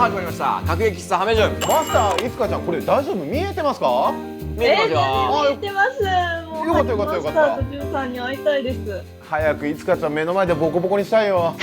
始まりました各駅喫茶ハメジュン。マスターいつかちゃん、これ大丈夫、見えてますか？見えてますよ。見えてます。もうよかったよかったよかった。マスターとジュンさんに会いたいです。早くいつかちゃん目の前でボコボコにしたいよ。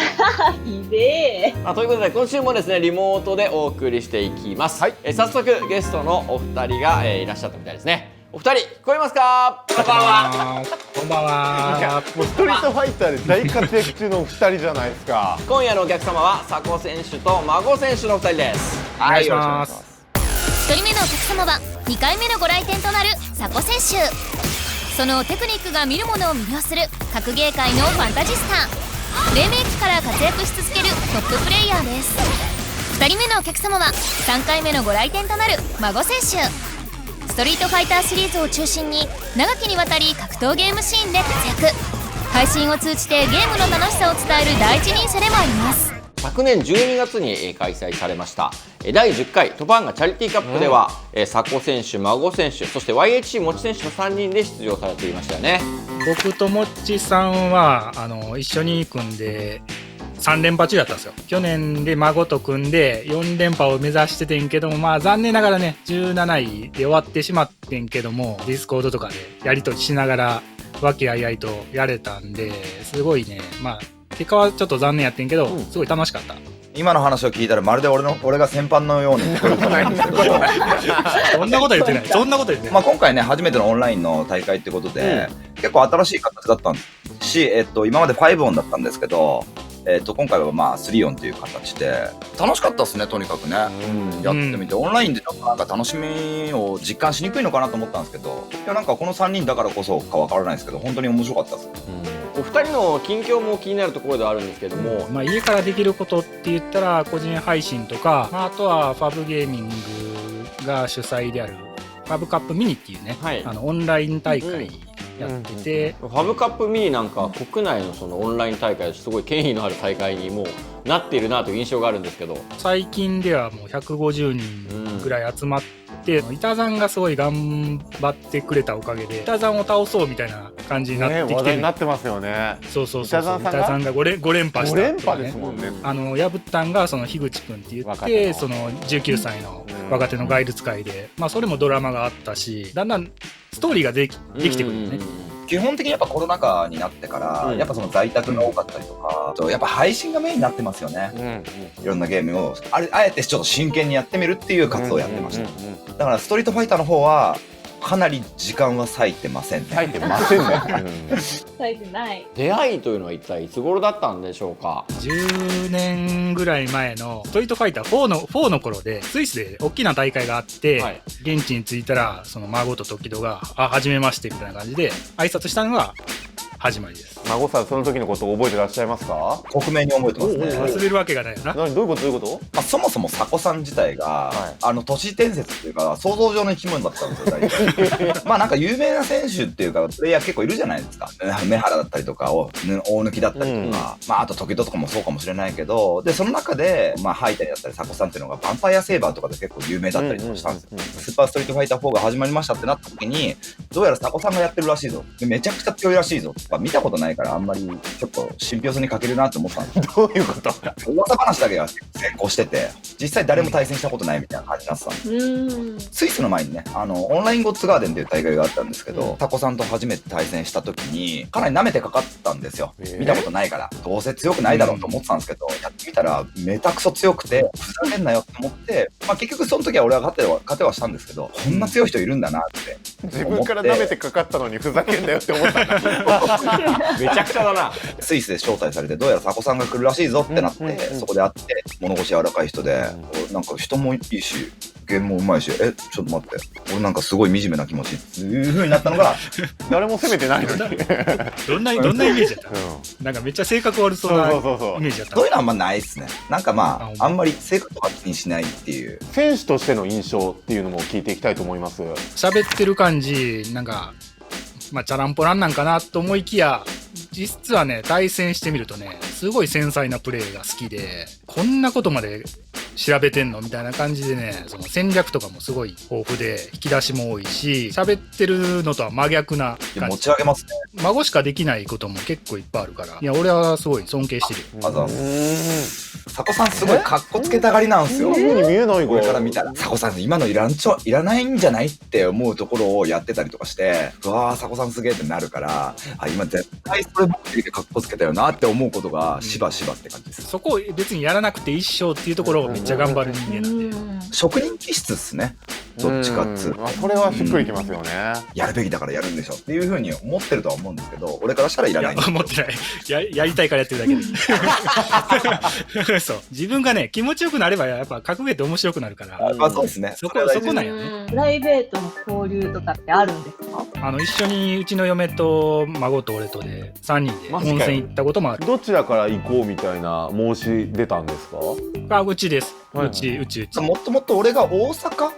ひでえ。ということで今週もですねリモートでお送りしていきます。はい、早速ゲストのお二人が、いらっしゃったみたいですね。お二人聞こえますか？こんばんは。こんばんは。もうストリートファイターで大活躍中のお二人じゃないですか。今夜のお客様は佐古選手と孫選手のお二人です。お願いします。1人目のお客様は2回目のご来店となる佐古選手。そのテクニックが見る者を魅了する格ゲー界のファンタジスタ、黎明期から活躍し続けるトッププレイヤーです。2人目のお客様は3回目のご来店となる孫選手。ストリートファイターシリーズを中心に長きにわたり格闘ゲームシーンで活躍、配信を通じてゲームの楽しさを伝える第一人者でもあります。昨年12月に開催されました第10回トパンガチャリティーカップでは佐古選手、孫選手、そして YHC もち選手の3人で出場されていましたよね。僕ともちさんは一緒に組んで3連覇中だったんですよ。去年で孫と組んで4連覇を目指しててんけども、まあ残念ながらね17位で終わってしまってんけども、ディスコードとかでやり取りしながら和気あいあいとやれたんで、すごいね、まあ結果はちょっと残念やってんけど、すごい楽しかった。今の話を聞いたらまるで俺が先般のように聞こえると思うんですけどそんなこと言ってない。そんなこと言ってない。まあ今回ね初めてのオンラインの大会ってことで、結構新しい形だったんですし、今まで5オンだったんですけど、今回はまあ3オンという形で楽しかったですね。とにかくね、やってみてオンラインでなんか楽しみを実感しにくいのかなと思ったんですけど、いやなんかこの3人だからこそかわからないですけど本当に面白かったです。お二人の近況も気になるところではあるんですけども、まあ、家からできることって言ったら個人配信とか、まあ、あとはファブゲーミングが主催であるファブカップミニっていうね、はい、オンライン大会やってて、ファブカップミニなんか国内のそのオンライン大会ですごい権威のある大会にもうなっているなという印象があるんですけど、最近ではもう150人ぐらい集まって、板山がすごい頑張ってくれたおかげで板山を倒そうみたいな感じになってきてる、話題になってますよね。そう板山が5連覇した、5連覇ですもんね。破ったんがその樋口くんって言ってその19歳の若手のガイル使いで、まあそれもドラマがあったし、だんだんストーリーができてくるよね。基本的にやっぱコロナ禍になってから、やっぱその在宅が多かったりとか、やっぱ配信がメインになってますよね。いろんなゲームをあえてちょっと真剣にやってみるっていう活動をやってました。だからストリートファイターの方はかなり時間は割いてませんね。割いてませんね。割いてない。出会いというのは一体いつ頃だったんでしょうか。10年ぐらい前のストリートファイター4の頃でスイスで大きな大会があって、はい、現地に着いたらその孫と時戸が初めましてみたいな感じで挨拶したのが始まりです。孫さんその時のことを覚えてらっしゃいますか？克明に覚えてますね。忘れるわけがないよな。どういうこと？まあ、そもそも佐古さん自体が、都市伝説っていうか想像上の生き物だったんですよ大体まあなんか有名な選手っていうかプレイヤー結構いるじゃないですか。梅原だったりとか大貫だったりとか、まああと時戸とかもそうかもしれないけど、でその中でまあハイタリだったり佐古さんっていうのがヴァンパイアセーバーとかで結構有名だったりとかしたんですよ。スーパーストリートファイター4が始まりましたってなった時に、どうやら佐古さんがやってるらしいぞ、でめちゃくちゃ強いらしいぞとか見たことないからあんまりちょっと信憑性に欠けるなって思ったんです。どういうこと？噂話だけが先行してて実際誰も対戦したことないみたいな感じになってたんです。スイスの前にねオンラインゴッツガーデンっていう大会があったんですけど、タコさんと初めて対戦した時にかなり舐めてかかったんですよ。見たことないからどうせ強くないだろうと思ってたんですけど、やってみたらめたくそ強くてふざけんなよって思って、まあ、結局その時は俺は勝てはしたんですけど、こんな強い人いるんだなって自分から舐めてかかったのにふざけんなよって思っためちゃくちゃだな。スイスで招待されてどうやら佐古さんが来るらしいぞってなって、そこで会って物腰柔らかい人で、なんか人もいいしゲームもうまいし、ちょっと待って俺なんかすごい惨めな気持ちっていう風になったのが誰も責めてないのにどんなイメージだった、なんかめっちゃ性格悪そうなイメージだった。そういうのはあんまないっすね。なんかまああんまり性格とか気にしないっていう、選手としての印象っていうのも聞いていきたいと思います。喋ってる感じなんかまあチャランポランなんかなと思いきや、実はね対戦してみるとねすごい繊細なプレーが好きで、こんなことまで調べてんのみたいな感じでね、その戦略とかもすごい豊富で引き出しも多いし、喋ってるのとは真逆な感じ。持ち上げますね。孫しかできないことも結構いっぱいあるから、いや俺はすごい尊敬してる。佐古さんすごいカッコつけたがりなんですよ。そんな風に見えない俺から見たら佐古さん今のいらないんじゃないって思うところをやってたりとかして、うわー佐古さんすげえってなるから、あ今絶対それ持ってきてカッコつけたよなって思うことがしばしばって感じです。そこを別にやらなくて一生っていうところをめっちゃ頑張る人間なんで、職人気質っすね、どっちかっつうと。それはしっくりきますよね。やるべきだからやるんでしょっていう風に思ってるとは思うんですけど、俺からしたらいらないんですよ。思ってないやりたいからやってるだけでそう自分がね気持ちよくなればやっぱ格ゲーって面白くなるから、まあそうですね。そこなんよね。プライベートの交流とかってあるんですか？一緒にうちの嫁と孫と俺とで3人で温泉行ったこともある。どちらから行こうみたいな申し出たんですか？うちです。はいうち。もっともっと俺が大阪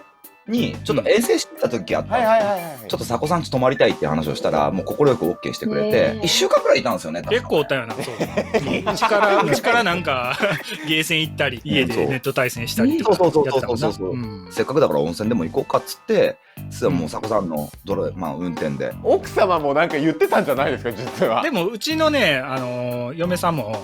にちょっと遠征してた時あったんですよ。ちょっと佐古さんち泊まりたいって話をしたら、もう快く OK してくれて、1週間くらいいたんですよね。結構おったよな。そううちからなんかゲーセン行ったり家でネット対戦したりとかやってたもんな。せっかくだから温泉でも行こうかっつって、もう佐古さんの運転で。奥様もなんか言ってたんじゃないですか実は。でもうちのね嫁さんも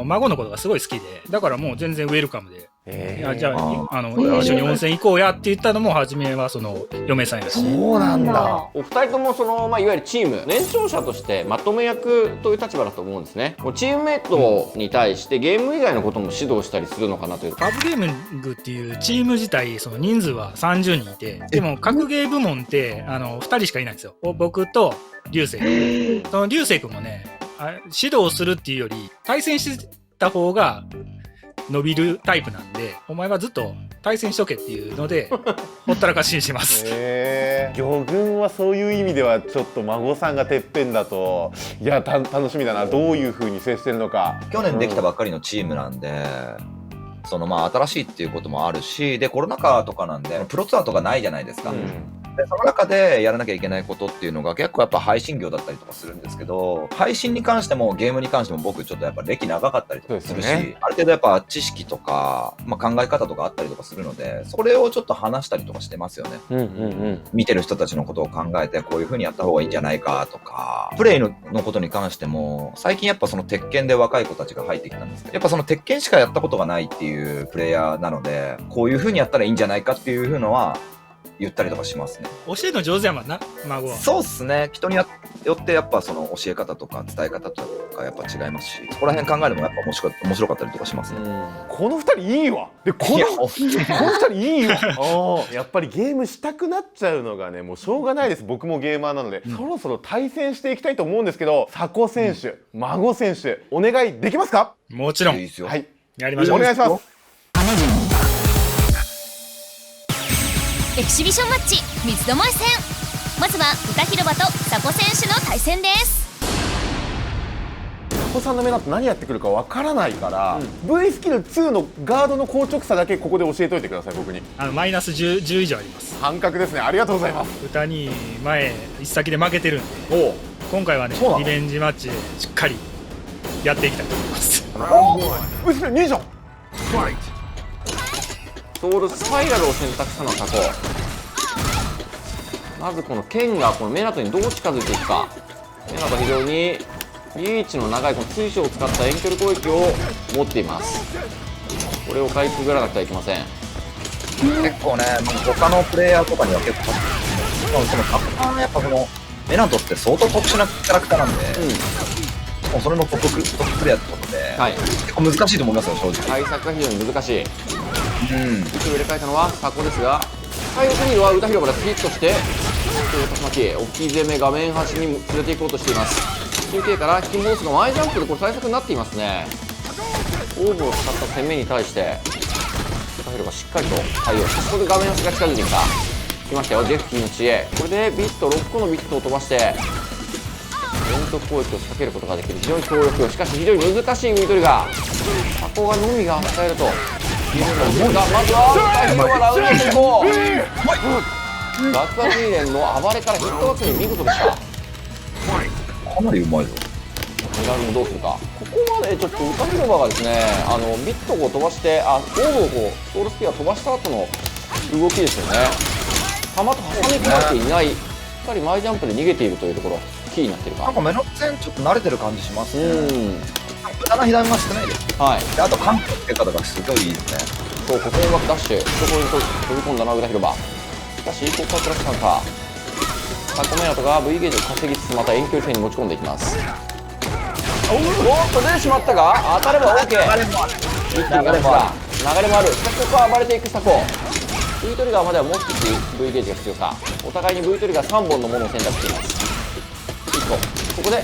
孫のことがすごい好きで、だからもう全然ウェルカムで。じゃあ一緒に温泉行こうやって言ったのも初めはその嫁さんやし。そうなんだ。お二人ともいわゆるチーム年長者としてまとめ役という立場だと思うんですね。チームメイトに対してゲーム以外のことも指導したりするのかなという。パブゲーミングっていうチーム自体その人数は30人いて、でも格ゲー部門って2人しかいないんですよ。僕と流星君。その流星君もね指導するっていうより対戦してた方が伸びるタイプなんで、お前はずっと対戦しとけっていうのでほったらかしにします。魚群はそういう意味ではちょっと孫さんがてっぺんだと、いや楽しみだな、どういう風に接してるのか。去年できたばっかりのチームなんで、新しいっていうこともあるし、でコロナ禍とかなんでプロツアーとかないじゃないですか。でその中でやらなきゃいけないことっていうのが結構やっぱ配信業だったりとかするんですけど、配信に関してもゲームに関しても僕ちょっとやっぱ歴長かったりとかするし、ある程度やっぱ知識とか、考え方とかあったりとかするので、それをちょっと話したりとかしてますよね。見てる人たちのことを考えてこういう風にやった方がいいんじゃないかとか、プレイのことに関しても最近やっぱその鉄拳で若い子たちが入ってきたんですけど、やっぱその鉄拳しかやったことがないっていうプレイヤーなので、こういう風にやったらいいんじゃないかっていう風のは言ったりとかしますね。教えるの上手やもんな、孫は。そうっすね。人によってやっぱその教え方とか伝え方とかやっぱ違いますし、そこら辺考えるのもやっぱ面白かったりとかしますね。この二人いいわ。でこの二人いいわ。やっぱりゲームしたくなっちゃうのがね、もうしょうがないです。僕もゲーマーなので、そろそろ対戦していきたいと思うんですけど、佐古選手、孫選手、お願いできますか？もちろん。いいですよ。はい、やりましょう。お願いします。エキシビションマッチ三つどもえ戦。まずは歌広場と佐古選手の対戦です。佐古さんの目だと何やってくるかわからないから、V スキル2のガードの硬直さだけここで教えておいてください。僕にマイナス 10以上あります。半角ですね。ありがとうございます。歌に前一先で負けてるんで、今回はねリベンジマッチでしっかりやっていきたいと思います。V スキル2じゃん。ソウルスパイラルを選択したのは佐古。まずこの剣がこのメナトにどう近づいていくか。メナトは非常にリーチの長いこの追所を使った遠距離攻撃を持っています。これをかいくぐらなくてはいけません。結構ね、他のプレイヤーとかには結構そのやっぱこのメナトって相当特殊なキャラクターなんで、もうそれのトッププレイヤーってことで、結構難しいと思いますよ正直。対策が非常に難しい。位置を入れ替えたのは佐古ですが、最後には歌広場でヒットして竜巻大きい攻め画面端に連れて行こうとしています。中継から引き戻すが前ジャンプでこれ対策になっていますね。オーブを使った攻めに対して歌広場しっかりと対応して、ここで画面端が近づいてきた。来ましたよジェフキーの知恵。これでビット6個のビットを飛ばして連続攻撃を仕掛けることができる非常に強力。しかし非常に難しいウィトリガー。佐古がのみが与えるとまずは歌広場ラウンド成功。爆発リレンの暴れからヒットバックに見事でした。かなりうまいぞ。メダルもどうするか。ここまでちょっと歌広場がですね、ビットを飛ばしてオーブをこうソウルスピア飛ばした後の動きですよね。弾と挟み込まれていない、しっかり前ジャンプで逃げているというところキーになっているか。なんかメナト戦ちょっと慣れてる感じしますね。下の左も少ないです。はいであと緩急つけ方がすごいいいですね。そうここ音楽ダッシュそこに飛び込んだな裏広場。しかしここはクラッシュカウンター。サコメナトが V ゲージを稼ぎつつまた遠距離戦に持ち込んでいきます。おっと出てしまったが当たれば OK。 一気に流れもある。しかしここは暴れていくサコ。 V トリガーまではもう少し V ゲージが必要か。お互いに V トリガー3本のものを選択しています。1個ここで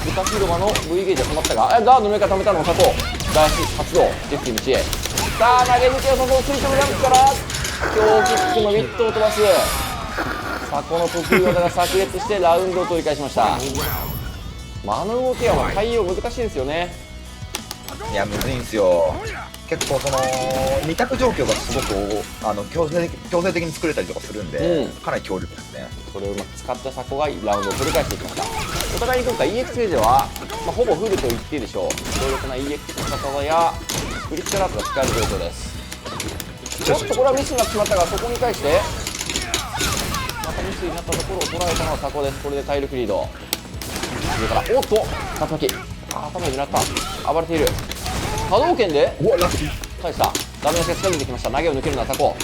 豚広場の V ゲージが止まったがガードの上から溜めたのをサコ。ダーシ発動ジェフティ道へ。さあ投げ抜けを誘う垂直ジャンプから強キックのミットを飛ばす。サコの得意技が炸裂してラウンドを取り返しました。あの動きは対応難しいですよね。いやむずいんですよ。結構その二択状況がすごく強制的に作れたりとかするんで、かなり強力ですね。それをうまく使ったサコがラウンドを取り返していきました。お互いに今回 EX ゲージは、ほぼフルと言っていいでしょう。強力な EX の技やスプリットラップが使える状況です。ちょっとこれはミスになってしまったがそこに対してまたミスになったところを捉えたのはサコです。これで体力リード。上からおっと竜巻頭を狙った。暴れている波動拳で返した。ダメ押しが近づいてきました。投げを抜けるのはサコ。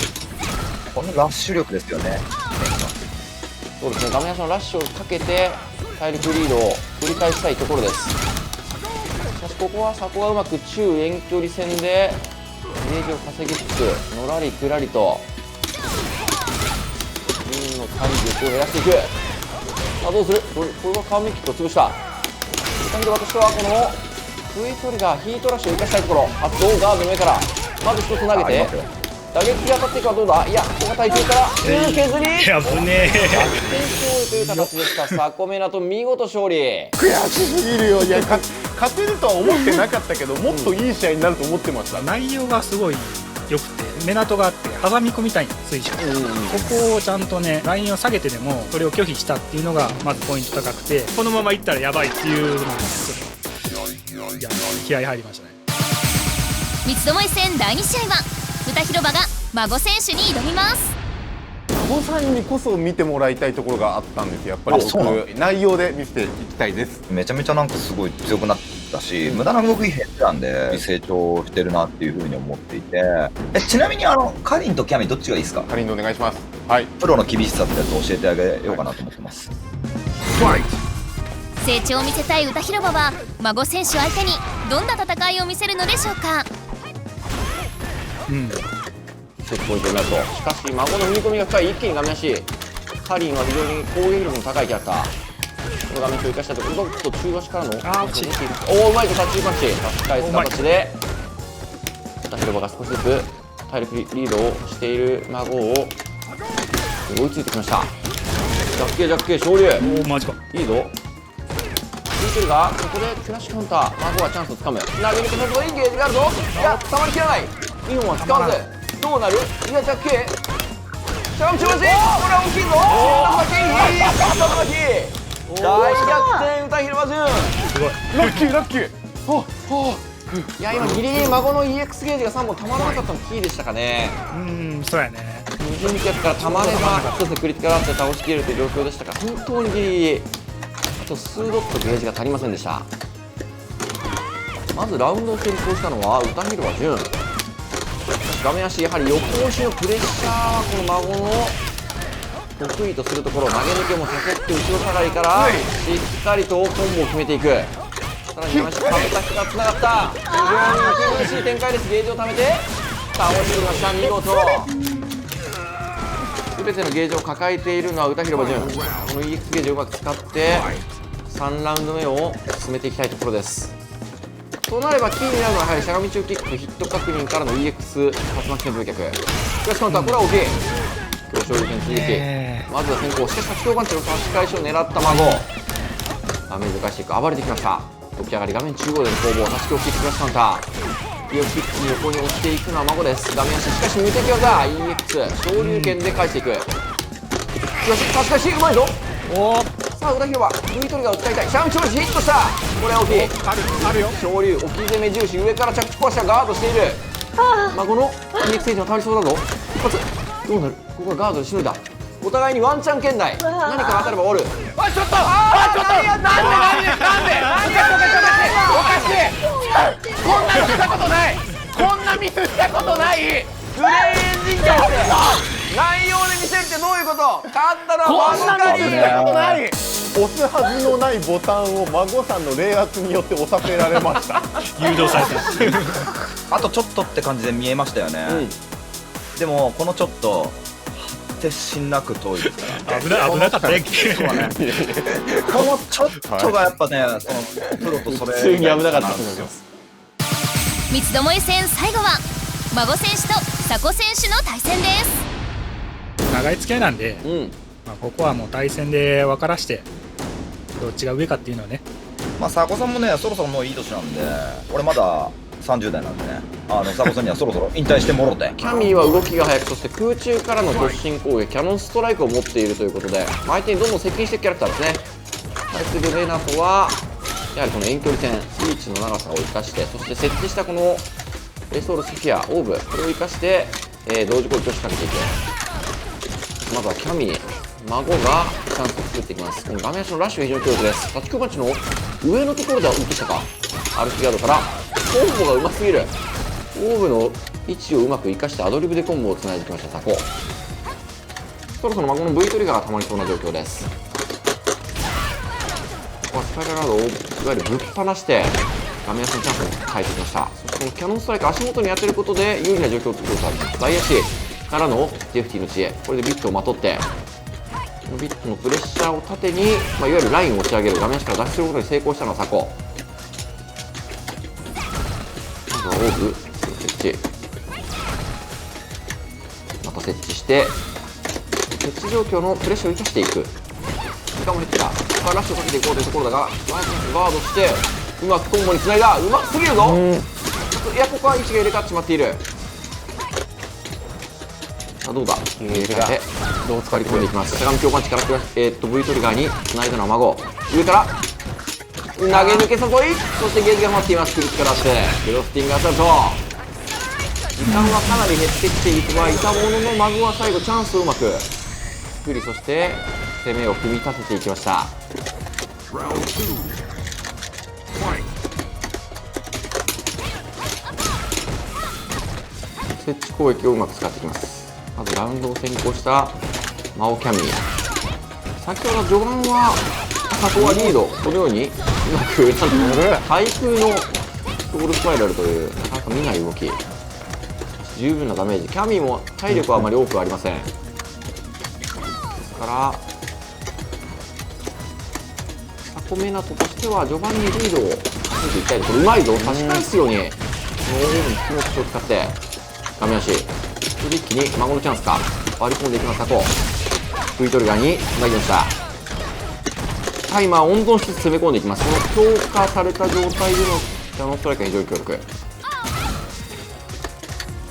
このラッシュ力ですよね。そうですね、ダメ押しのラッシュをかけて体力リードを繰り返したいところです。しかしここはサコがうまく中遠距離戦でゲージを稼ぎつつのらりくらりと銀の体力を減らしていく。さあどうする。これはカーメキックを潰した。なんで私はこの V トリガーヒートラッシュを生かしたいところ。発動ガードの上からまず一つ投げて打撃が当たっていくはどうだ。いやここが体重から削りいやぶね逆転勝利という形でした。サコメナト見事勝利。悔しすぎるよ。いや勝てるとは思ってなかったけどもっといい試合になると思ってました。内容がすごい良くてメナトがあって挟み込みたいんです水晶、ここをちゃんとねラインを下げてでもそれを拒否したっていうのがまずポイント高くて、このままいったらやばいっていうのがちょっといや気合入りましたね。三つどもえ戦第2試合は歌広場が孫選手に挑みます。孫さんにこそ見てもらいたいところがあったんです。やっぱり僕内容で見せていきたいです。めちゃめちゃなんかすごい強くなったし、無駄な動き減ったんで成長してるなっていう風に思っていて、ちなみにカリンとキャミどっちがいいですか？カリンでお願いします。はい。プロの厳しさってやつを教えてあげようかなと思ってます。成長を見せたい歌広場は孫選手相手にどんな戦いを見せるのでしょうか。チェックポイントになると。しかし孫の踏み込みが深い。一気に画面足。カリンは非常に攻撃力の高いキャラクター。この画面足を生かしたところドッと中足からのおおうまいとタッチパンチ差し返す形で歌広場が少しずつ体力リードをしている孫を追いついてきました。ジャッケ昇竜おおマジか。いいぞ。リートルがここでクラッシュカウンター。孫はチャンスをつかむ。投げ抜けされるといいゲージがあるぞ。いやたまりきらない。2本は使わずどうなる。いやジャッケしゃがみちましこれは大きいぞ。大逆転歌広場順。ラッキーラッキー。いや今ギリギリ孫の EX ゲージが3本たまらなかったのキーでしたかね。そうやね。20キャからたまれば一つクリティカルアンで倒しきれるという状況でしたが本当にギリギリあと数ドットゲージが足りませんでした。まずラウンドを先行したのは歌広場順。画面足やはり横押しのプレッシャーはこの孫の得意とするところ。投げ抜けも誘って後ろ下がりからしっかりとコンボを決めていく。さらに画面足カウンターがつながった。非常に息苦しい展開です。ゲージを貯めて倒してきました。見事全てのゲージを抱えているのは歌広場順。この EX ゲージをうまく使って3ラウンド目を進めていきたいところです。となればキーになるのはやはりしゃがみ中キックヒット確認からの EX 竜巻旋風脚。しかしカウンターこれは大きい。強勝力に続きまずは先行。しかし先頭パンチの差し返しを狙った孫ダメージを返していく。暴れてきました。起き上がり画面中央での攻防。差し手を切ってクラッシュカウンター。イオキックに横に押していくのは孫です。画面足しかし無敵技 EX 昇竜拳で返していく。よし差し返しうまいぞ。さあ裏広場 V トリガーを使いたい。シャンチョルシヒットした。これは大きい。あるよ。昇竜置き攻め重視。上から着地壊したガードしている。孫の EX セージの倒りそうだぞ。一発どうなる。ここはガードでしのいだ。お互いにワンチャン圏内、何か当たればおる。ちょっとなんでおかしい、こんなのしたことない、こんなミスしたことない。プレイエンジンとして内容で見せるってどういうこと？勝ったのはこんなミスしたことい。ない。押すはずのないボタンを孫さんの冷圧によって押させられました。誘導された。あとちょっとって感じで見えましたよね、でもこのちょっと果てしなく遠いですから危なかったね。このちょっとがやっぱね、そのプロとそれ普通に危なかったと思います。三つどもえ戦最後は孫選手と佐古選手の対戦です。長い付き合いなんで、うんまあ、ここはもう対戦で分からしてどっちが上かっていうのはね。まあ佐古さんもねそろそろもういい年なんで、俺まだ30代なんでね、佐古さんにはそろそろ引退してもろて。キャミーは動きが速く、そして空中からの突進攻撃、キャノンストライクを持っているということで、相手にどんどん接近していくキャラクターですね。対するレナトはやはりこの遠距離戦、リーチの長さを生かして、そして設置したこのレソールスフィア、オーブ、これを生かして、同時攻撃を仕掛けていく。まずはキャミー、孫がチャンスを作っていきます。この画面足のラッシュが非常に強力です。タッチクマッチの上のところでは打ってきたか。アルフィガードからコンボがうますぎる。オーブの位置をうまく生かしてアドリブでコンボをつないできましたタコ。そろそろ孫の V トリガーがたまりそうな状況です。ここはスパイラルラードをいわゆるぶっ放して画面足のチャンスに変えてきました。そしてこのキャノンストライク足元に当てることで有利な状況を作ることがあります。大足からのジェフティの知恵、これでビットをまとってこのビットのプレッシャーを縦に、いわゆるラインを持ち上げる、画面足から脱出することに成功したのは佐古。まずはオーブ設置、また設置して設置状況のプレッシャーを生かしていく。時間も減ってきた。ここからラッシュをかけていこうというところだが、ガードしてうまくコンボにつないだ。うますぎるぞ。いや、ここは位置が入れ替わってしまっている。さあどうだ、入れ替えてどう使い込んでいきます。しゃがみ強パンチから、V トリガーにつないだのは孫。上から投げ抜け誘い、そしてゲージが待っています。クリックからしてクロスティングアサルト。時間はかなり減ってきていくがいたものの、孫は最後チャンスをうまく作り、そして攻めを組み立てていきました。設置攻撃をうまく使っていきます。まずラウンドを先行したマオキャミー。先ほど序盤は佐古はリード、このようにうまく対空のソウルスパイラルというなかなか見ない動き、十分なダメージ。キャミーも体力はあまり多くありません。ですから佐古メナトとしては序盤にリードをかけていきたい。これうまいぞ、差し返すようにこの気持ちを使って画面足、一気に孫のチャンスか割り込んでいきます。佐古 V トリガーにつなぎました。タイマーを温存しつつ攻め込んでいきます。この強化された状態でのキャノンストライクが非常に強力。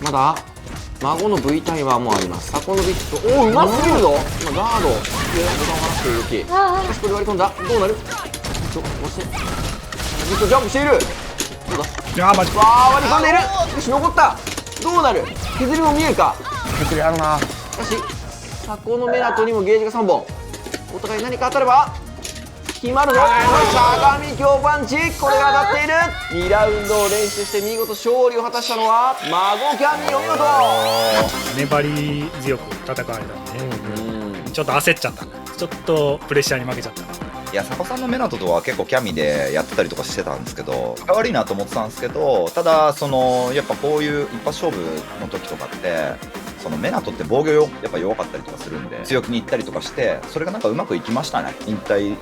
まだ孫の V タイマーもあります。佐古のビット、おおうますぎるぞ。今ガードでボタンを離している動き、しかしこれ割り込んだ。どうなる。そしてビットジャンプしている。どうだ。いやーマジわあ割り込んでいる。よし残った。どうなる。削りも見えるか。削りあるな。しかし佐古のメナトにもゲージが3本。お互い何か当たれば決まるぞ。しゃがみ強パンチ、これが当たっている。2ラウンドを連取して見事勝利を果たしたのは孫キャミー。お見事。粘り強く戦われたんで、ちょっと焦っちゃった。ちょっとプレッシャーに負けちゃった。いや佐古さんのメナトとは結構キャミでやってたりとかしてたんですけど、悪いなと思ってたんですけど、ただそのやっぱこういう一発勝負の時とかってそのメナトって防御やっぱ弱かったりとかするんで強気にいったりとかして、それがなんかうまくいきましたね。引退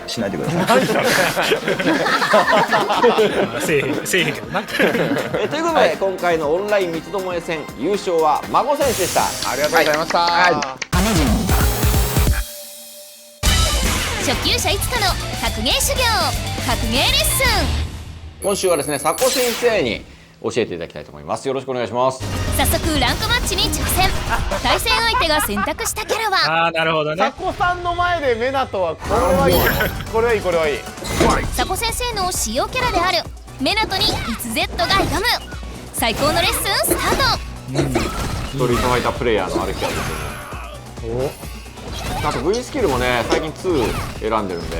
しないでください。せえへんけどな。ということで、今回のオンライン三つどもえ戦優勝は孫選手でした。ありがとうございました。初級者いつかの格ゲー修行、格ゲーレッス今週はですね佐古先生に教えていただきたいと思います。よろしくお願いします。ン。早速ランクマッチに挑戦。対戦相手が選択したキャラはああなるほどね。佐古さんの前でメナトはこれはいい。これはいい、これはいい。佐古先生の使用キャラであるメナトにいつ Z が挑む。最高のレッスンスタート。ストリートファイタープレイヤーのアルキアですよね。あと V スキルもね最近2選んでるんで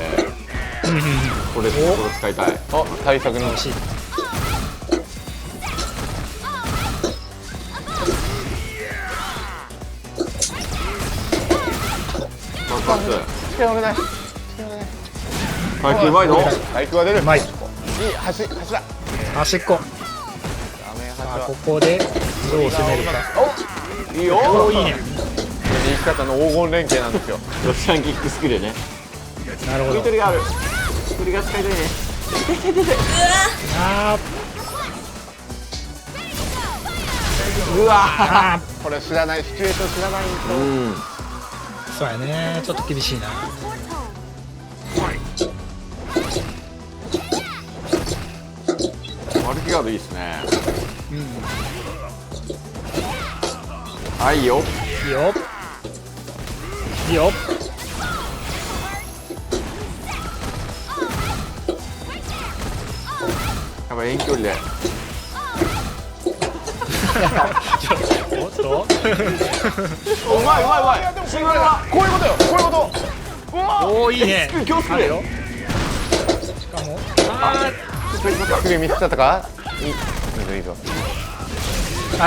これ使いたい。あ、対策に欲しい。パス手を上げない。回復うまいの。回復が出る。うまい。いい橋だ。端っこ。ダメさあ橋はここでどう攻めるか。いいよ。おおいいね。生き方の黄金連携なんですよ。ロシアンキックスキルでね。なるほど。見取りがある。それが使いたいね。あうわあこれ知らない、シチュエーション知らないと。うん。そうやね。ちょっと厳しいな。マルキガードいいですね。はいいいよ。いいよ。いいよ。やっぱ遠距離で。おっと。うまいうまいうまい。シングルはこういうことよ、こういうこと。おおいいね。今日スクレあるよ。しかもスクリーン見つかったか。いいぞ。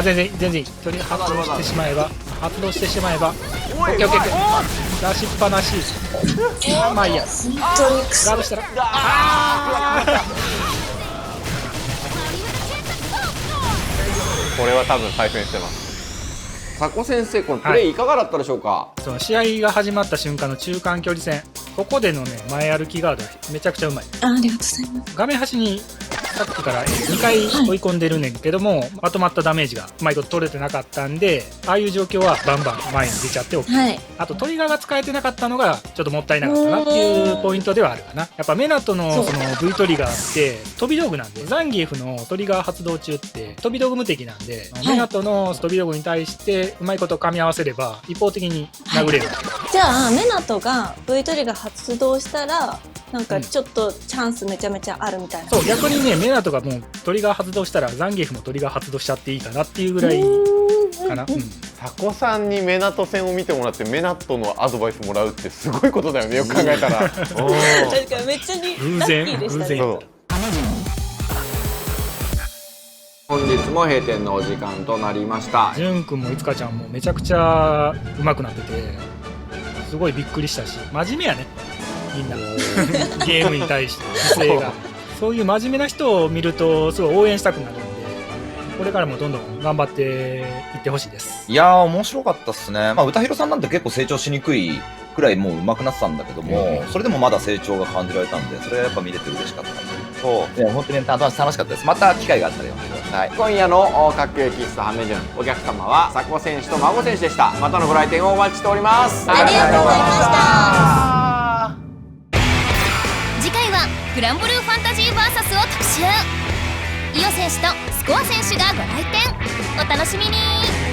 全然いい。とりあえず発動してしまえばオッケーオッケー出しっぱなし。まあいいや。ガードしたらこれは多分対戦してます。佐古先生、このプレイいかがだったでしょうか。その試合が始まった瞬間の中間距離戦、ここでのね前歩きガードめちゃくちゃうまい。ありがとうございます。画面端にさっきから2回追い込んでるねんけども、まとまったダメージがうまいこと取れてなかったんで、ああいう状況はバンバン前に出ちゃって OK。はい。あとトリガーが使えてなかったのがちょっともったいなかったなっていうポイントではあるかな。やっぱメナトのその V トリガーって飛び道具なんで、ザンギエフのトリガー発動中って飛び道具無敵なんで、メナトの飛び道具に対してうまいこと噛み合わせれば一方的に殴れる。じゃあメナトが V トリガー発動したらなんかちょっとチャンスめちゃめちゃあるみたいな。そう逆にねメナトがもうトリガー発動したらザンギエフもトリガー発動しちゃっていいかなっていうぐらいかな。タコさんにメナト戦を見てもらってメナトのアドバイスもらうってすごいことだよね、よく考えたら。確かにめっちゃにラッキーでしたね。そう本日も閉店のお時間となりました。ジュン君もいつかちゃんもめちゃくちゃ上手くなっててすごいびっくりしたし、真面目やねみんなゲームに対して姿勢がそういう真面目な人を見るとすごい応援したくなるんで、これからもどんどん頑張っていってほしいです。いやー、面白かったっすね。まあ、歌広さんなんて結構成長しにくいくらいもう上手くなってたんだけども、それでもまだ成長が感じられたんで、それはやっぱ見れて嬉しかったなと。いや、本当に楽しかったです。また機会があったら読んでください。今夜の各駅喫茶ハメジュン、お客様は佐古選手と孫選手でした。またのご来店をお待ちしております。ありがとうございました。次回はグランブルーファンタジー VS を特集。イオ選手とスコア選手がご来店。お楽しみに。